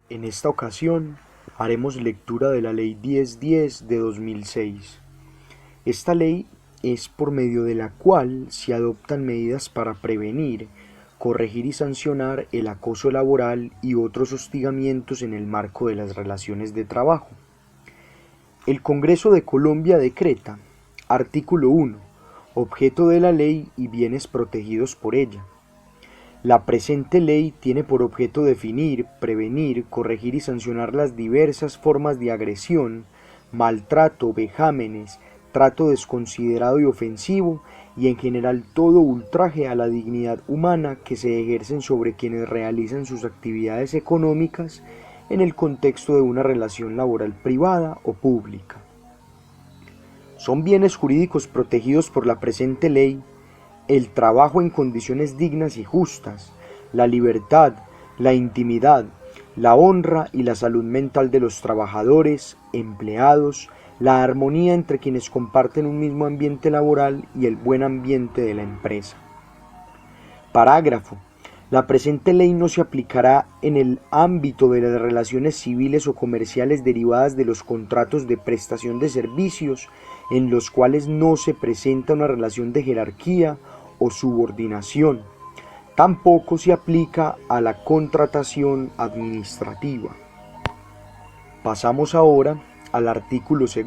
En esta ocasión haremos lectura de la Ley 1010 de 2006. Esta ley es por medio de la cual se adoptan medidas para prevenir, corregir y sancionar el acoso laboral y otros hostigamientos en el marco de las relaciones de trabajo. El Congreso de Colombia decreta, artículo 1, objeto de la ley y bienes protegidos por ella. La presente ley tiene por objeto definir, prevenir, corregir y sancionar las diversas formas de agresión, maltrato, vejámenes, trato desconsiderado y ofensivo, y en general todo ultraje a la dignidad humana que se ejercen sobre quienes realizan sus actividades económicas en el contexto de una relación laboral privada o pública. Son bienes jurídicos protegidos por la presente ley el trabajo en condiciones dignas y justas, la libertad, la intimidad, la honra y la salud mental de los trabajadores, empleados, la armonía entre quienes comparten un mismo ambiente laboral y el buen ambiente de la empresa. Parágrafo. La presente ley no se aplicará en el ámbito de las relaciones civiles o comerciales derivadas de los contratos de prestación de servicios en los cuales no se presenta una relación de jerarquía o subordinación. Tampoco se aplica a la contratación administrativa. Pasamos ahora al artículo 2,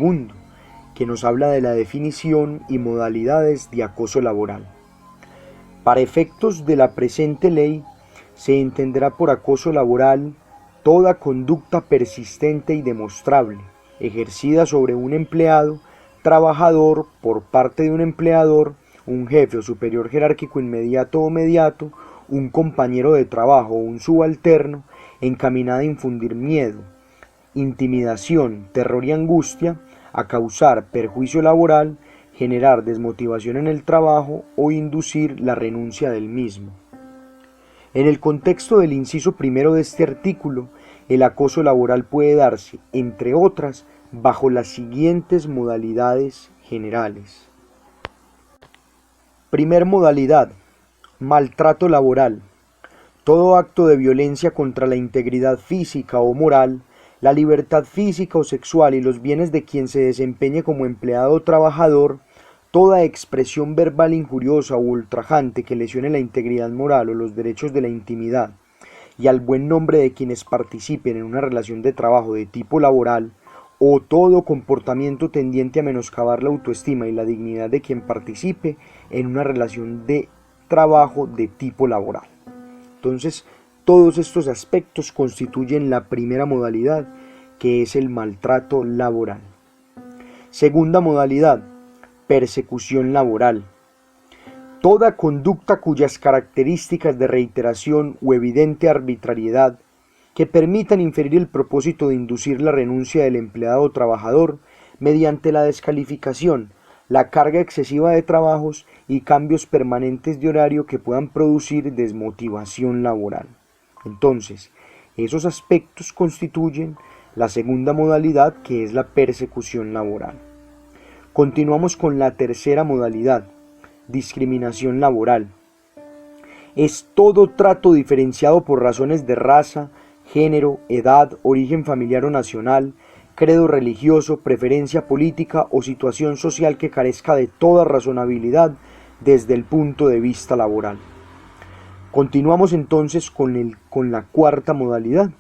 que nos habla de la definición y modalidades de acoso laboral. Para efectos de la presente ley, se entenderá por acoso laboral toda conducta persistente y demostrable, ejercida sobre un empleado, trabajador por parte de un empleador, un jefe o superior jerárquico inmediato o mediato, un compañero de trabajo o un subalterno, encaminada a infundir miedo, intimidación, terror y angustia, a causar perjuicio laboral, generar desmotivación en el trabajo o inducir la renuncia del mismo. En el contexto del inciso primero de este artículo, el acoso laboral puede darse, entre otras, bajo las siguientes modalidades generales. Primer modalidad: maltrato laboral. Todo acto de violencia contra la integridad física o moral, la libertad física o sexual y los bienes de quien se desempeñe como empleado o trabajador, toda expresión verbal injuriosa o ultrajante que lesione la integridad moral o los derechos de la intimidad y al buen nombre de quienes participen en una relación de trabajo de tipo laboral, o todo comportamiento tendiente a menoscabar la autoestima y la dignidad de quien participe en una relación de trabajo de tipo laboral. Entonces, todos estos aspectos constituyen la primera modalidad, que es el maltrato laboral. Segunda modalidad: persecución laboral. Toda conducta cuyas características de reiteración o evidente arbitrariedad que permitan inferir el propósito de inducir la renuncia del empleado o trabajador mediante la descalificación, la carga excesiva de trabajos y cambios permanentes de horario que puedan producir desmotivación laboral. Entonces, esos aspectos constituyen la segunda modalidad, que es la persecución laboral. Continuamos con la tercera modalidad: discriminación laboral. Es todo trato diferenciado por razones de raza, género, edad, origen familiar o nacional, credo religioso, preferencia política o situación social que carezca de toda razonabilidad desde el punto de vista laboral. Continuamos entonces con la cuarta modalidad,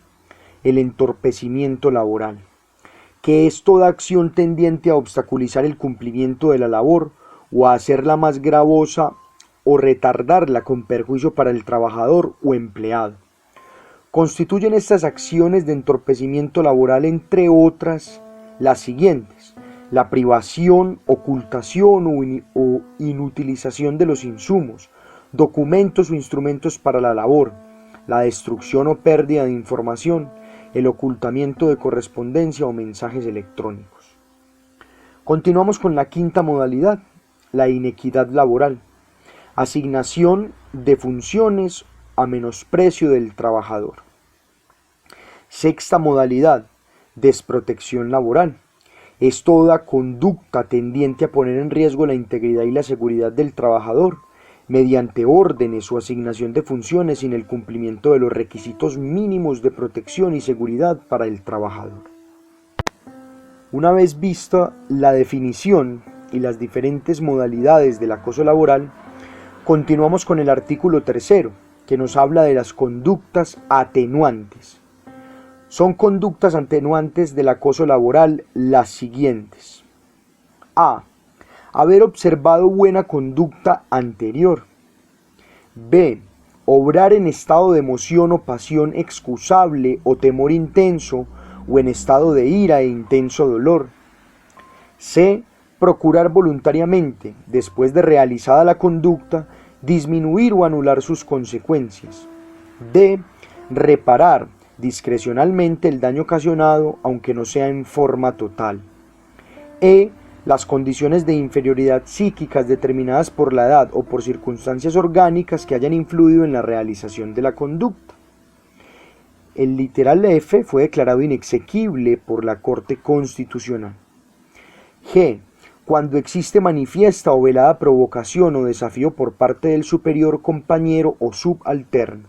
el entorpecimiento laboral, que es toda acción tendiente a obstaculizar el cumplimiento de la labor o a hacerla más gravosa o retardarla con perjuicio para el trabajador o empleado. Constituyen estas acciones de entorpecimiento laboral, entre otras, las siguientes: la privación, ocultación o inutilización de los insumos, documentos o instrumentos para la labor, la destrucción o pérdida de información, el ocultamiento de correspondencia o mensajes electrónicos. Continuamos con la quinta modalidad, la inequidad laboral. Asignación de funciones a menosprecio del trabajador. Sexta modalidad, desprotección laboral. Es toda conducta tendiente a poner en riesgo la integridad y la seguridad del trabajador mediante órdenes o asignación de funciones sin el cumplimiento de los requisitos mínimos de protección y seguridad para el trabajador. Una vez vista la definición y las diferentes modalidades del acoso laboral, continuamos con el artículo 3, que nos habla de las conductas atenuantes. Son conductas atenuantes del acoso laboral las siguientes. A. Haber observado buena conducta anterior. B. Obrar en estado de emoción o pasión excusable o temor intenso o en estado de ira e intenso dolor. C. Procurar voluntariamente, después de realizada la conducta, disminuir o anular sus consecuencias. D. Reparar discrecionalmente el daño ocasionado, aunque no sea en forma total. E. Las condiciones de inferioridad psíquicas determinadas por la edad o por circunstancias orgánicas que hayan influido en la realización de la conducta. El literal F fue declarado inexequible por la Corte Constitucional. G. Cuando existe manifiesta o velada provocación o desafío por parte del superior, compañero o subalterno.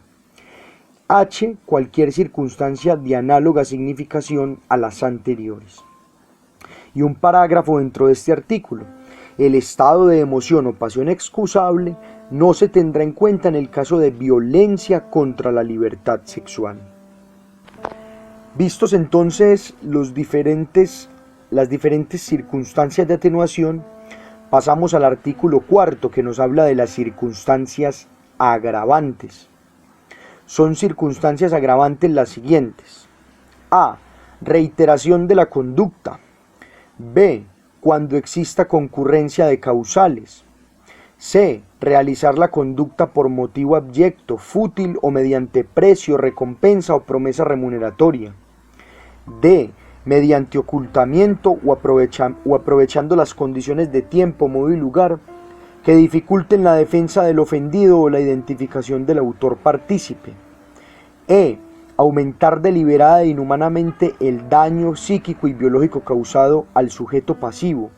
H. Cualquier circunstancia de análoga significación a las anteriores. Y un parágrafo dentro de este artículo. El estado de emoción o pasión excusable no se tendrá en cuenta en el caso de violencia contra la libertad sexual. Vistos entonces las diferentes circunstancias de atenuación, pasamos al artículo 4, que nos habla de las circunstancias agravantes. Son circunstancias agravantes las siguientes. A. Reiteración de la conducta. B. Cuando exista concurrencia de causales. C. Realizar la conducta por motivo abyecto, fútil o mediante precio, recompensa o promesa remuneratoria. D. Mediante ocultamiento o aprovechando las condiciones de tiempo, modo y lugar que dificulten la defensa del ofendido o la identificación del autor partícipe. E. Aumentar deliberada e inhumanamente el daño psíquico y biológico causado al sujeto pasivo.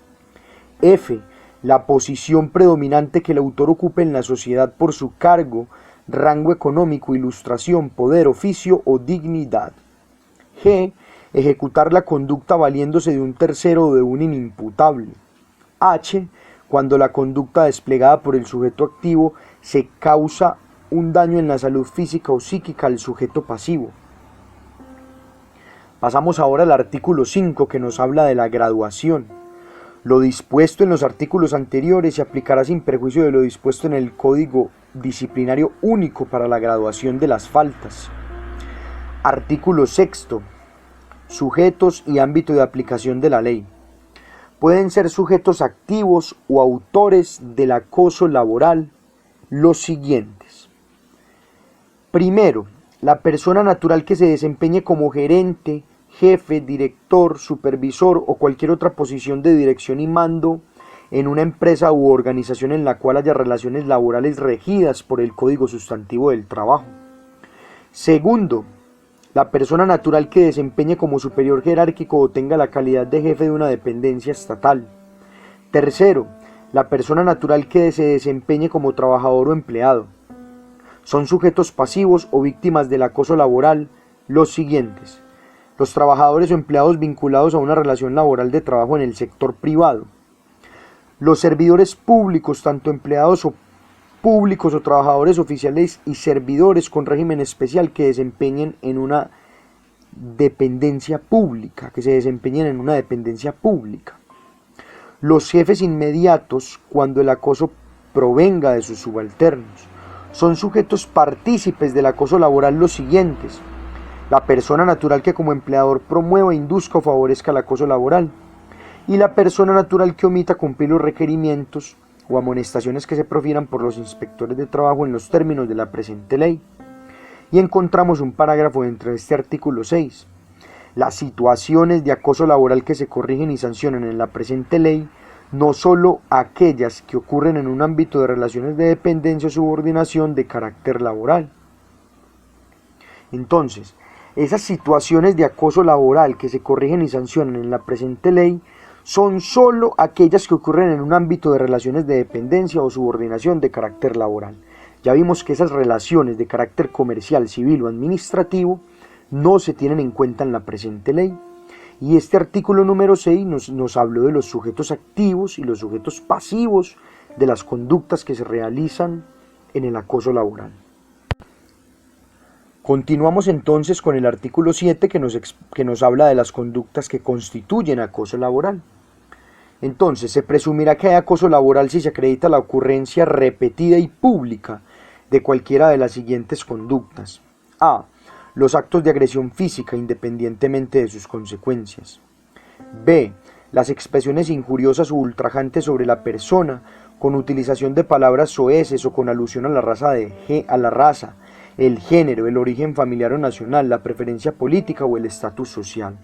F. La posición predominante que el autor ocupe en la sociedad por su cargo, rango económico, ilustración, poder, oficio o dignidad. G. Ejecutar la conducta valiéndose de un tercero o de un inimputable. H. Cuando la conducta desplegada por el sujeto activo se causa un daño en la salud física o psíquica al sujeto pasivo. Pasamos ahora al artículo 5, que nos habla de la graduación. Lo dispuesto en los artículos anteriores se aplicará sin perjuicio de lo dispuesto en el Código Disciplinario Único para la graduación de las faltas. Artículo 6. Sujetos y ámbito de aplicación de la ley. Pueden ser sujetos activos o autores del acoso laboral los siguientes. Primero, la persona natural que se desempeñe como gerente, jefe, director, supervisor o cualquier otra posición de dirección y mando en una empresa u organización en la cual haya relaciones laborales regidas por el Código Sustantivo del Trabajo. Segundo, la persona natural que desempeñe como superior jerárquico o tenga la calidad de jefe de una dependencia estatal. Tercero, la persona natural que se desempeñe como trabajador o empleado. Son sujetos pasivos o víctimas del acoso laboral los siguientes: los trabajadores o empleados vinculados a una relación laboral de trabajo en el sector privado, los servidores públicos, tanto empleados o públicos o trabajadores oficiales y servidores con régimen especial que desempeñen en una dependencia pública, los jefes inmediatos cuando el acoso provenga de sus subalternos. Son sujetos partícipes del acoso laboral los siguientes: la persona natural que como empleador promueva, induzca o favorezca el acoso laboral, y la persona natural que omita cumplir los requerimientos o amonestaciones que se profieran por los inspectores de trabajo en los términos de la presente ley. Y encontramos un parágrafo dentro de este artículo 6. Las situaciones de acoso laboral que se corrigen y sancionan en la presente ley, no solo aquellas que ocurren en un ámbito de relaciones de dependencia o subordinación de carácter laboral. Entonces, esas situaciones de acoso laboral que se corrigen y sancionan en la presente ley son sólo aquellas que ocurren en un ámbito de relaciones de dependencia o subordinación de carácter laboral. Ya vimos que esas relaciones de carácter comercial, civil o administrativo no se tienen en cuenta en la presente ley. Y este artículo número 6 nos habló de los sujetos activos y los sujetos pasivos de las conductas que se realizan en el acoso laboral. Continuamos entonces con el artículo 7 que nos habla de las conductas que constituyen acoso laboral. Entonces, se presumirá que hay acoso laboral si se acredita la ocurrencia repetida y pública de cualquiera de las siguientes conductas. A. Los actos de agresión física independientemente de sus consecuencias. B. Las expresiones injuriosas o ultrajantes sobre la persona con utilización de palabras soeces o con alusión a la raza, el género, el origen familiar o nacional, la preferencia política o el estatus social.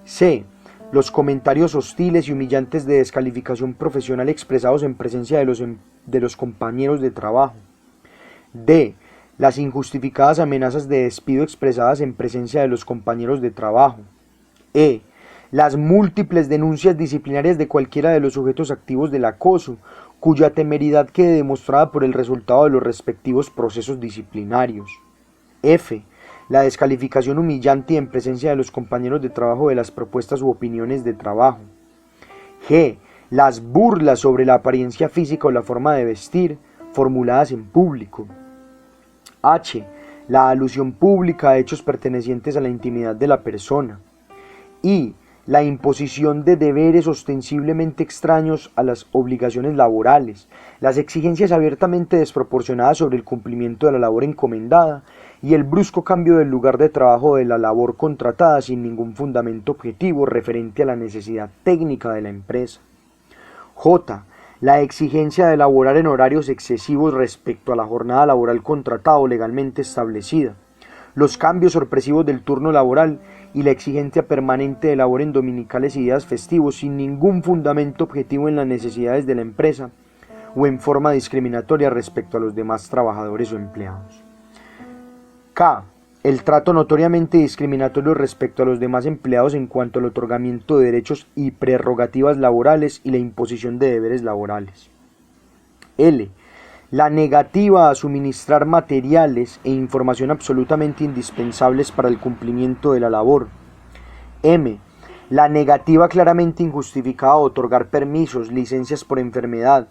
C. Los comentarios hostiles y humillantes de descalificación profesional expresados en presencia de los compañeros de trabajo. D. Las injustificadas amenazas de despido expresadas en presencia de los compañeros de trabajo. E. Las múltiples denuncias disciplinarias de cualquiera de los sujetos activos del acoso, cuya temeridad quede demostrada por el resultado de los respectivos procesos disciplinarios. F. La descalificación humillante y en presencia de los compañeros de trabajo de las propuestas u opiniones de trabajo. G. Las burlas sobre la apariencia física o la forma de vestir, formuladas en público. H. La alusión pública a hechos pertenecientes a la intimidad de la persona. I. La imposición de deberes ostensiblemente extraños a las obligaciones laborales, las exigencias abiertamente desproporcionadas sobre el cumplimiento de la labor encomendada y el brusco cambio del lugar de trabajo de la labor contratada sin ningún fundamento objetivo referente a la necesidad técnica de la empresa. J. La exigencia de laborar en horarios excesivos respecto a la jornada laboral contratada o legalmente establecida, los cambios sorpresivos del turno laboral y la exigencia permanente de labor en dominicales y días festivos sin ningún fundamento objetivo en las necesidades de la empresa o en forma discriminatoria respecto a los demás trabajadores o empleados. K. El trato notoriamente discriminatorio respecto a los demás empleados en cuanto al otorgamiento de derechos y prerrogativas laborales y la imposición de deberes laborales. L. La negativa a suministrar materiales e información absolutamente indispensables para el cumplimiento de la labor. M. La negativa claramente injustificada a otorgar permisos, licencias por enfermedad,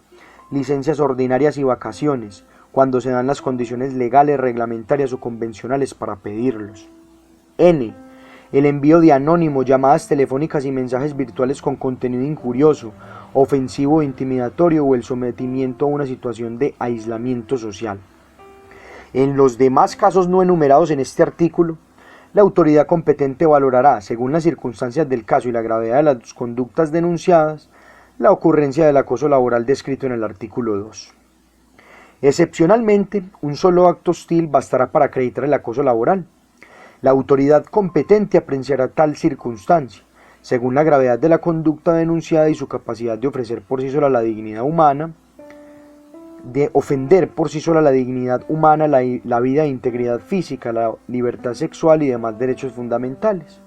licencias ordinarias y vacaciones, cuando se dan las condiciones legales, reglamentarias o convencionales para pedirlos. N. El envío de anónimos, llamadas telefónicas y mensajes virtuales con contenido injurioso, ofensivo o intimidatorio o el sometimiento a una situación de aislamiento social. En los demás casos no enumerados en este artículo, la autoridad competente valorará, según las circunstancias del caso y la gravedad de las conductas denunciadas, la ocurrencia del acoso laboral descrito en el artículo 2. Excepcionalmente, un solo acto hostil bastará para acreditar el acoso laboral. La autoridad competente apreciará tal circunstancia, según la gravedad de la conducta denunciada y su capacidad de ofrecer por sí sola la dignidad humana, de ofender por sí sola la dignidad humana, la vida e integridad física, la libertad sexual y demás derechos fundamentales.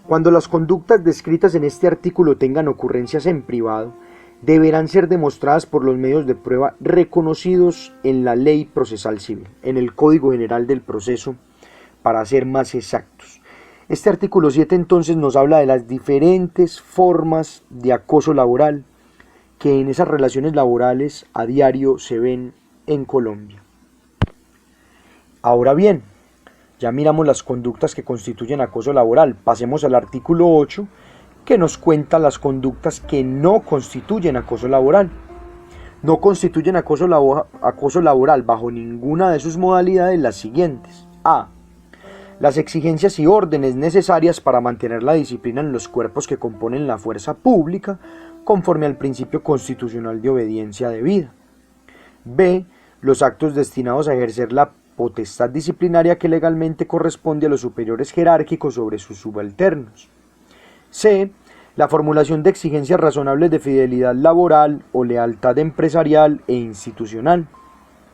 Cuando las conductas descritas en este artículo tengan ocurrencias en privado, deberán ser demostradas por los medios de prueba reconocidos en la Ley Procesal Civil, en el Código General del Proceso, para ser más exactos. Este artículo 7 entonces nos habla de las diferentes formas de acoso laboral que en esas relaciones laborales a diario se ven en Colombia. Ahora bien, ya miramos las conductas que constituyen acoso laboral. Pasemos al artículo 8, que nos cuenta las conductas que no constituyen acoso laboral. No constituyen acoso laboral bajo ninguna de sus modalidades las siguientes. A. Las exigencias y órdenes necesarias para mantener la disciplina en los cuerpos que componen la fuerza pública, conforme al principio constitucional de obediencia debida. B. Los actos destinados a ejercer la potestad disciplinaria que legalmente corresponde a los superiores jerárquicos sobre sus subalternos. C. La formulación de exigencias razonables de fidelidad laboral o lealtad empresarial e institucional.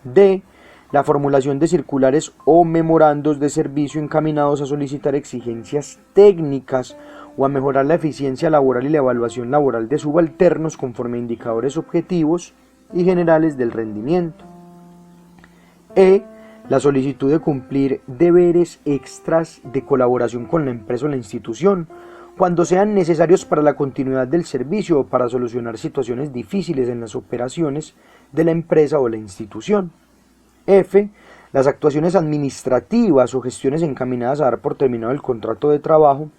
D. La formulación de circulares o memorandos de servicio encaminados a solicitar exigencias técnicas o a mejorar la eficiencia laboral y la evaluación laboral de subalternos conforme a indicadores objetivos y generales del rendimiento. La solicitud de cumplir deberes extras de colaboración con la empresa o la institución, cuando sean necesarios para la continuidad del servicio o para solucionar situaciones difíciles en las operaciones de la empresa o la institución. Las actuaciones administrativas o gestiones encaminadas a dar por terminado el contrato de trabajo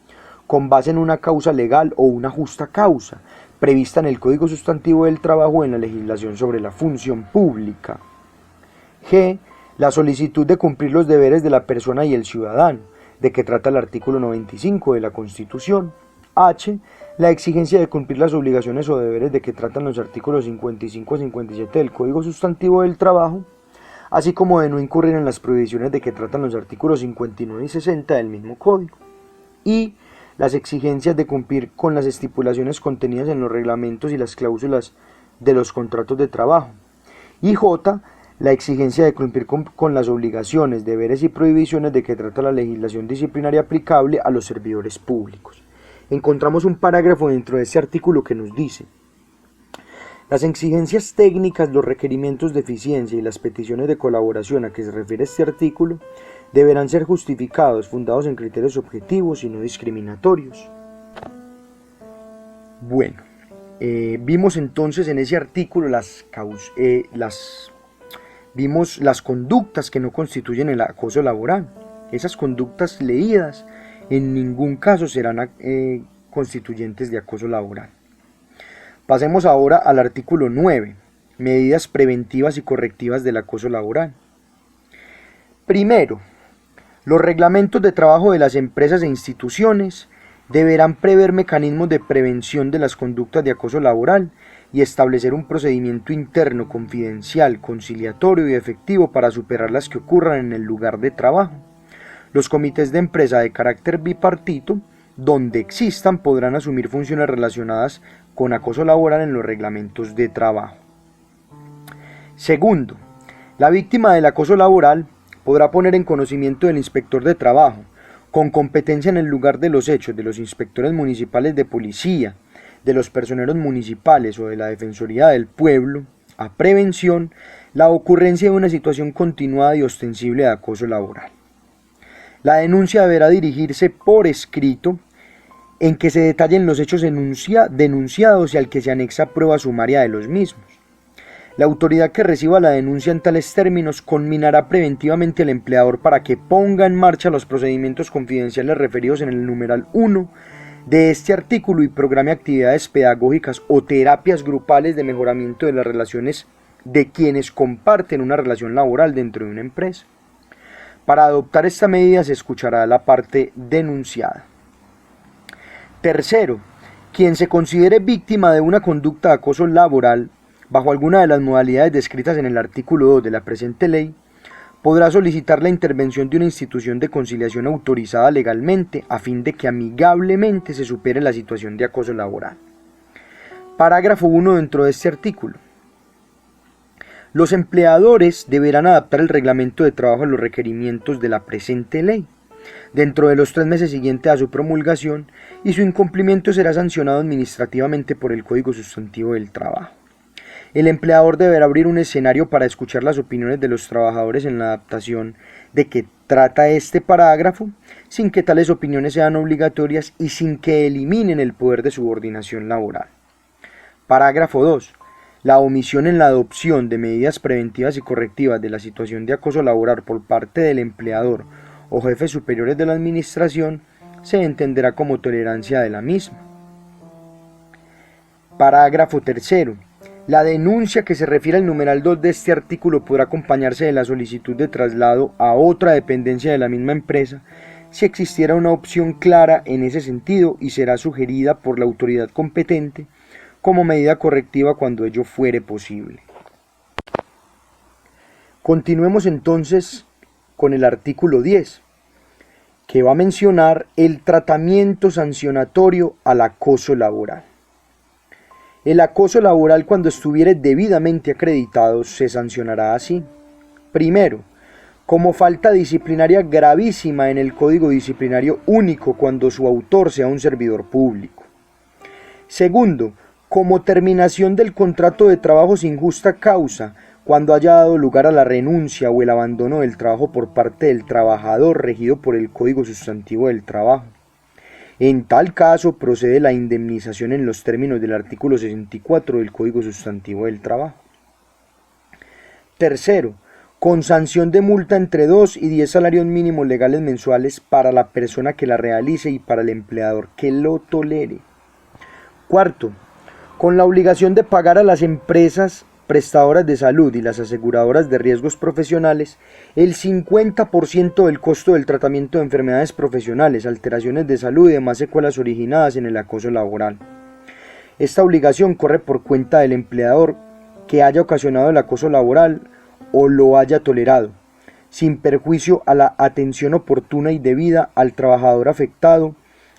con base en una causa legal o una justa causa, prevista en el Código Sustantivo del Trabajo o en la legislación sobre la función pública. La solicitud de cumplir los deberes de la persona y el ciudadano, de que trata el artículo 95 de la Constitución. La exigencia de cumplir las obligaciones o deberes de que tratan los artículos 55 a 57 del Código Sustantivo del Trabajo, así como de no incurrir en las prohibiciones de que tratan los artículos 59 y 60 del mismo Código. Y las exigencias de cumplir con las estipulaciones contenidas en los reglamentos y las cláusulas de los contratos de trabajo. Y la exigencia de cumplir con las obligaciones, deberes y prohibiciones de que trata la legislación disciplinaria aplicable a los servidores públicos. Encontramos un parágrafo dentro de este artículo que nos dice: las exigencias técnicas, los requerimientos de eficiencia y las peticiones de colaboración a que se refiere este artículo deberán ser justificados, fundados en criterios objetivos y no discriminatorios. Bueno, vimos entonces en ese artículo vimos las conductas que no constituyen el acoso laboral. Esas conductas leídas en ningún caso serán constituyentes de acoso laboral. Pasemos ahora al artículo 9, medidas preventivas y correctivas del acoso laboral. Primero, los reglamentos de trabajo de las empresas e instituciones deberán prever mecanismos de prevención de las conductas de acoso laboral y establecer un procedimiento interno confidencial, conciliatorio y efectivo para superar las que ocurran en el lugar de trabajo. Los comités de empresa de carácter bipartito, donde existan, podrán asumir funciones relacionadas con acoso laboral en los reglamentos de trabajo. Segundo, la víctima del acoso laboral podrá poner en conocimiento del inspector de trabajo, con competencia en el lugar de los hechos, de los inspectores municipales de policía, de los personeros municipales o de la Defensoría del Pueblo, a prevención, la ocurrencia de una situación continuada y ostensible de acoso laboral. La denuncia deberá dirigirse por escrito en que se detallen los hechos denunciados y al que se anexa prueba sumaria de los mismos. La autoridad que reciba la denuncia en tales términos conminará preventivamente al empleador para que ponga en marcha los procedimientos confidenciales referidos en el numeral 1 de este artículo y programe actividades pedagógicas o terapias grupales de mejoramiento de las relaciones de quienes comparten una relación laboral dentro de una empresa. Para adoptar esta medida se escuchará a la parte denunciada. Tercero, quien se considere víctima de una conducta de acoso laboral bajo alguna de las modalidades descritas en el artículo 2 de la presente ley, podrá solicitar la intervención de una institución de conciliación autorizada legalmente a fin de que amigablemente se supere la situación de acoso laboral. Parágrafo 1 dentro de este artículo. Los empleadores deberán adaptar el reglamento de trabajo a los requerimientos de la presente ley, dentro de los 3 meses siguientes a su promulgación, y su incumplimiento será sancionado administrativamente por el Código Sustantivo del Trabajo. El empleador deberá abrir un escenario para escuchar las opiniones de los trabajadores en la adaptación de que trata este parágrafo, sin que tales opiniones sean obligatorias y sin que eliminen el poder de subordinación laboral. Parágrafo 2. La omisión en la adopción de medidas preventivas y correctivas de la situación de acoso laboral por parte del empleador o jefes superiores de la administración se entenderá como tolerancia de la misma. Parágrafo 3. La denuncia que se refiere al numeral 2 de este artículo podrá acompañarse de la solicitud de traslado a otra dependencia de la misma empresa si existiera una opción clara en ese sentido y será sugerida por la autoridad competente como medida correctiva cuando ello fuere posible. Continuemos entonces con el artículo 10, que va a mencionar el tratamiento sancionatorio al acoso laboral. El acoso laboral, cuando estuviere debidamente acreditado, se sancionará así. Primero, como falta disciplinaria gravísima en el Código Disciplinario Único cuando su autor sea un servidor público. Segundo, como terminación del contrato de trabajo sin justa causa, cuando haya dado lugar a la renuncia o el abandono del trabajo por parte del trabajador regido por el Código Sustantivo del Trabajo. En tal caso, procede la indemnización en los términos del artículo 64 del Código Sustantivo del Trabajo. Tercero, con sanción de multa entre 2 y 10 salarios mínimos legales mensuales para la persona que la realice y para el empleador que lo tolere. Cuarto, con la obligación de pagar a las empresas prestadoras de salud y las aseguradoras de riesgos profesionales el 50% del costo del tratamiento de enfermedades profesionales, alteraciones de salud y demás secuelas originadas en el acoso laboral. Esta obligación corre por cuenta del empleador que haya ocasionado el acoso laboral o lo haya tolerado, sin perjuicio a la atención oportuna y debida al trabajador afectado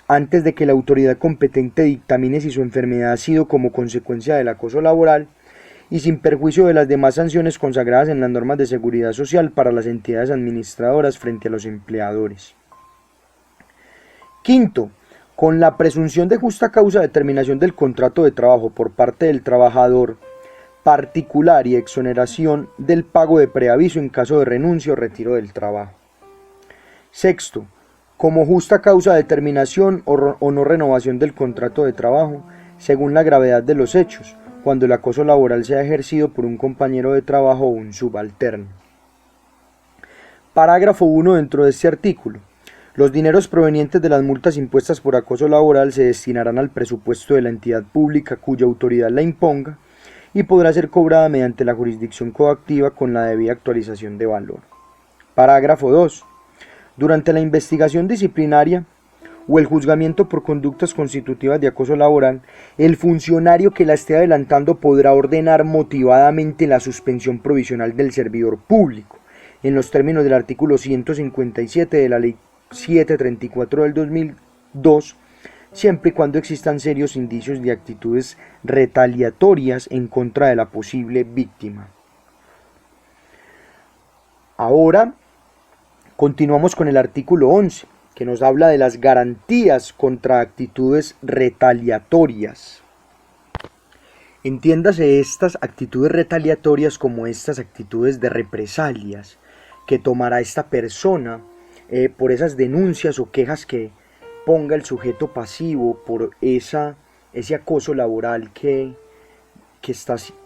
antes de que la autoridad competente dictamine si su enfermedad ha sido como consecuencia del acoso laboral y sin perjuicio de las demás sanciones consagradas en las normas de seguridad social para las entidades administradoras frente a los empleadores. Quinto, con la presunción de justa causa de terminación del contrato de trabajo por parte del trabajador particular y exoneración del pago de preaviso en caso de renuncia o retiro del trabajo. Sexto, como justa causa de terminación o no renovación del contrato de trabajo, según la gravedad de los hechos, cuando el acoso laboral sea ejercido por un compañero de trabajo o un subalterno. Parágrafo 1 dentro de este artículo. Los dineros provenientes de las multas impuestas por acoso laboral se destinarán al presupuesto de la entidad pública cuya autoridad la imponga y podrá ser cobrada mediante la jurisdicción coactiva con la debida actualización de valor. Parágrafo 2. Durante la investigación disciplinaria o el juzgamiento por conductas constitutivas de acoso laboral, el funcionario que la esté adelantando podrá ordenar motivadamente la suspensión provisional del servidor público, en los términos del artículo 157 de la Ley 734 del 2002, siempre y cuando existan serios indicios de actitudes retaliatorias en contra de la posible víctima. Ahora continuamos con el artículo 11, que nos habla de las garantías contra actitudes retaliatorias. Entiéndase estas actitudes retaliatorias como estas actitudes de represalias que tomará esta persona por esas denuncias o quejas que ponga el sujeto pasivo por ese acoso laboral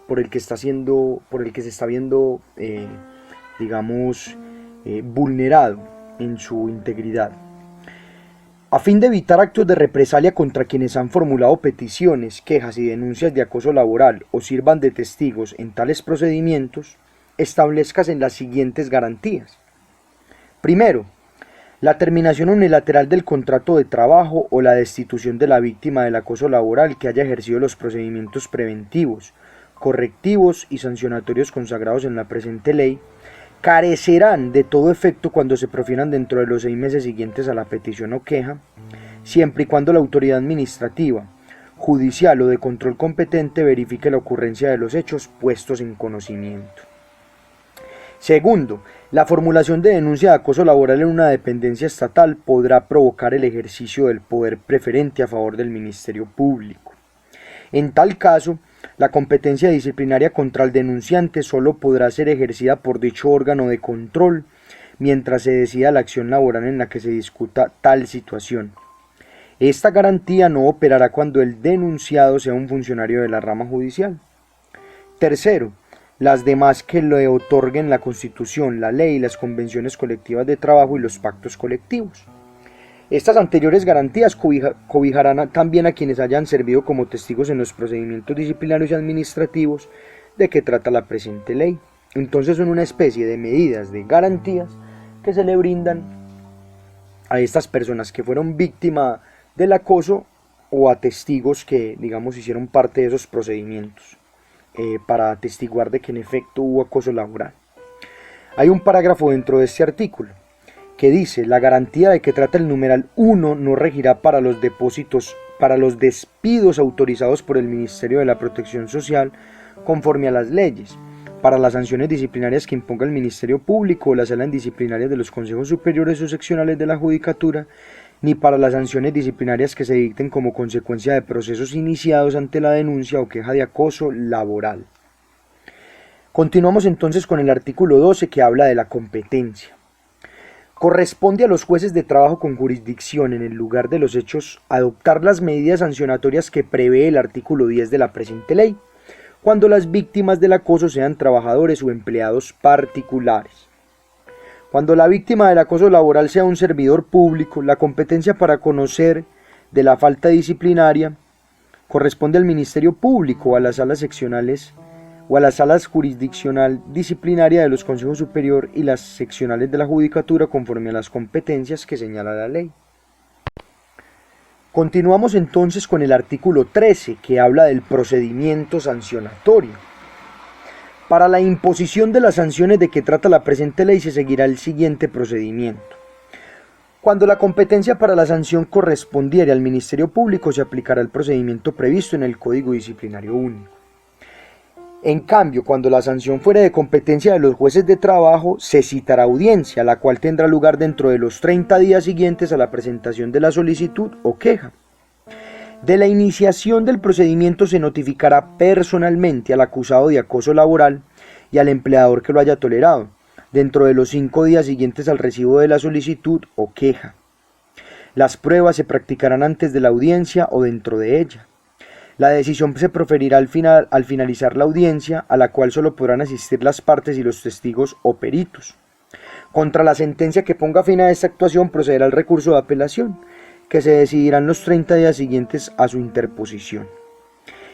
por el que se está viendo vulnerado en su integridad. A fin de evitar actos de represalia contra quienes han formulado peticiones, quejas y denuncias de acoso laboral o sirvan de testigos en tales procedimientos, establezcas en las siguientes garantías. Primero, la terminación unilateral del contrato de trabajo o la destitución de la víctima del acoso laboral que haya ejercido los procedimientos preventivos, correctivos y sancionatorios consagrados en la presente ley, carecerán de todo efecto cuando se profieran dentro de los 6 meses siguientes a la petición o queja, siempre y cuando la autoridad administrativa, judicial o de control competente verifique la ocurrencia de los hechos puestos en conocimiento. Segundo, la formulación de denuncia de acoso laboral en una dependencia estatal podrá provocar el ejercicio del poder preferente a favor del Ministerio Público. En tal caso, la competencia disciplinaria contra el denunciante solo podrá ser ejercida por dicho órgano de control mientras se decida la acción laboral en la que se discuta tal situación. Esta garantía no operará cuando el denunciado sea un funcionario de la rama judicial. Tercero, las demás que le otorguen la Constitución, la ley, las convenciones colectivas de trabajo y los pactos colectivos. Estas anteriores garantías cobijarán también a quienes hayan servido como testigos en los procedimientos disciplinarios y administrativos de que trata la presente ley. Entonces son una especie de medidas de garantías que se le brindan a estas personas que fueron víctimas del acoso o a testigos que, hicieron parte de esos procedimientos para atestiguar de que en efecto hubo acoso laboral. Hay un parágrafo dentro de este artículo que dice: la garantía de que trata el numeral 1 no regirá para los despidos autorizados por el Ministerio de la Protección Social conforme a las leyes, para las sanciones disciplinarias que imponga el Ministerio Público o la Sala Disciplinaria de los Consejos Superiores o Seccionales de la Judicatura, ni para las sanciones disciplinarias que se dicten como consecuencia de procesos iniciados ante la denuncia o queja de acoso laboral. Continuamos entonces con el artículo 12, que habla de la competencia. Corresponde a los jueces de trabajo con jurisdicción en el lugar de los hechos adoptar las medidas sancionatorias que prevé el artículo 10 de la presente ley, cuando las víctimas del acoso sean trabajadores o empleados particulares. Cuando la víctima del acoso laboral sea un servidor público, la competencia para conocer de la falta disciplinaria corresponde al Ministerio Público o a las salas seccionales o a las salas jurisdiccional disciplinaria de los Consejos Superior y las seccionales de la Judicatura conforme a las competencias que señala la ley. Continuamos entonces con el artículo 13, que habla del procedimiento sancionatorio. Para la imposición de las sanciones de que trata la presente ley se seguirá el siguiente procedimiento. Cuando la competencia para la sanción correspondiere al Ministerio Público, se aplicará el procedimiento previsto en el Código Disciplinario Único. En cambio, cuando la sanción fuere de competencia de los jueces de trabajo, se citará audiencia, la cual tendrá lugar dentro de los 30 días siguientes a la presentación de la solicitud o queja. De la iniciación del procedimiento se notificará personalmente al acusado de acoso laboral y al empleador que lo haya tolerado, dentro de los 5 días siguientes al recibo de la solicitud o queja. Las pruebas se practicarán antes de la audiencia o dentro de ella. La decisión se proferirá al finalizar la audiencia, a la cual solo podrán asistir las partes y los testigos o peritos. Contra la sentencia que ponga fin a esta actuación procederá el recurso de apelación, que se decidirá en los 30 días siguientes a su interposición.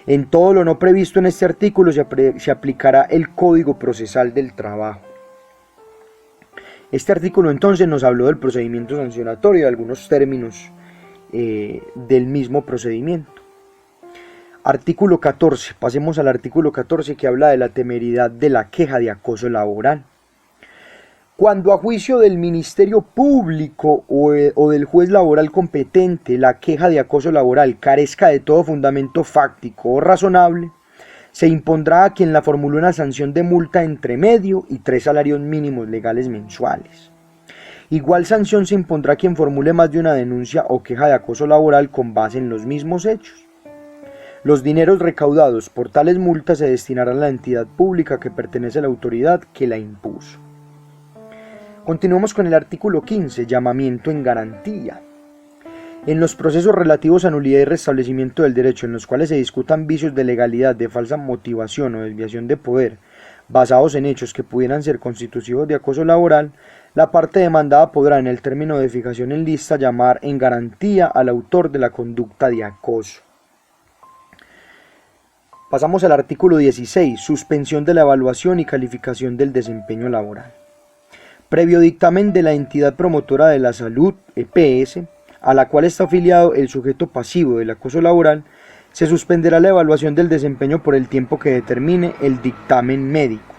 En todo lo no previsto en este artículo se aplicará el Código Procesal del Trabajo. Este artículo entonces nos habló del procedimiento sancionatorio y de algunos términos del mismo procedimiento. Artículo 14. Pasemos al artículo 14, que habla de la temeridad de la queja de acoso laboral. Cuando a juicio del Ministerio Público o del juez laboral competente la queja de acoso laboral carezca de todo fundamento fáctico o razonable, se impondrá a quien la formuló una sanción de multa entre medio y 3 salarios mínimos legales mensuales. Igual sanción se impondrá a quien formule más de una denuncia o queja de acoso laboral con base en los mismos hechos. Los dineros recaudados por tales multas se destinarán a la entidad pública que pertenece a la autoridad que la impuso. Continuamos con el artículo 15, llamamiento en garantía. En los procesos relativos a nulidad y restablecimiento del derecho, en los cuales se discutan vicios de legalidad, de falsa motivación o desviación de poder, basados en hechos que pudieran ser constitutivos de acoso laboral, la parte demandada podrá, en el término de fijación en lista, llamar en garantía al autor de la conducta de acoso. Pasamos al artículo 16, suspensión de la evaluación y calificación del desempeño laboral. Previo dictamen de la entidad promotora de la salud, EPS, a la cual está afiliado el sujeto pasivo del acoso laboral, se suspenderá la evaluación del desempeño por el tiempo que determine el dictamen médico.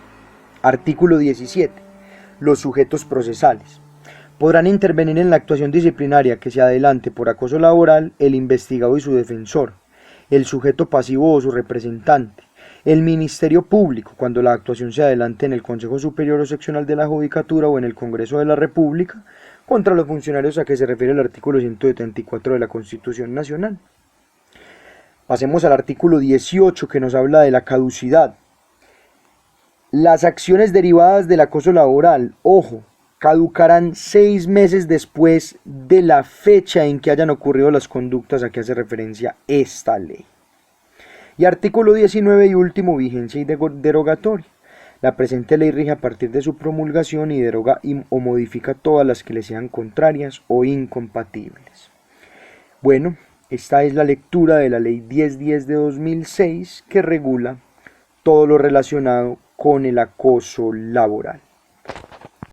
Artículo 17. Los sujetos procesales. Podrán intervenir en la actuación disciplinaria que se adelante por acoso laboral el investigado y su defensor, el sujeto pasivo o su representante, el Ministerio Público cuando la actuación se adelante en el Consejo Superior o Seccional de la Judicatura o en el Congreso de la República contra los funcionarios a que se refiere el artículo 174 de la Constitución Nacional. Pasemos al artículo 18, que nos habla de la caducidad. Las acciones derivadas del acoso laboral, ojo, caducarán 6 meses después de la fecha en que hayan ocurrido las conductas a que hace referencia esta ley. Y artículo 19 y último, vigencia y derogatoria. La presente ley rige a partir de su promulgación y deroga o modifica todas las que le sean contrarias o incompatibles. Bueno, esta es la lectura de la Ley 1010 de 2006, que regula todo lo relacionado con el acoso laboral.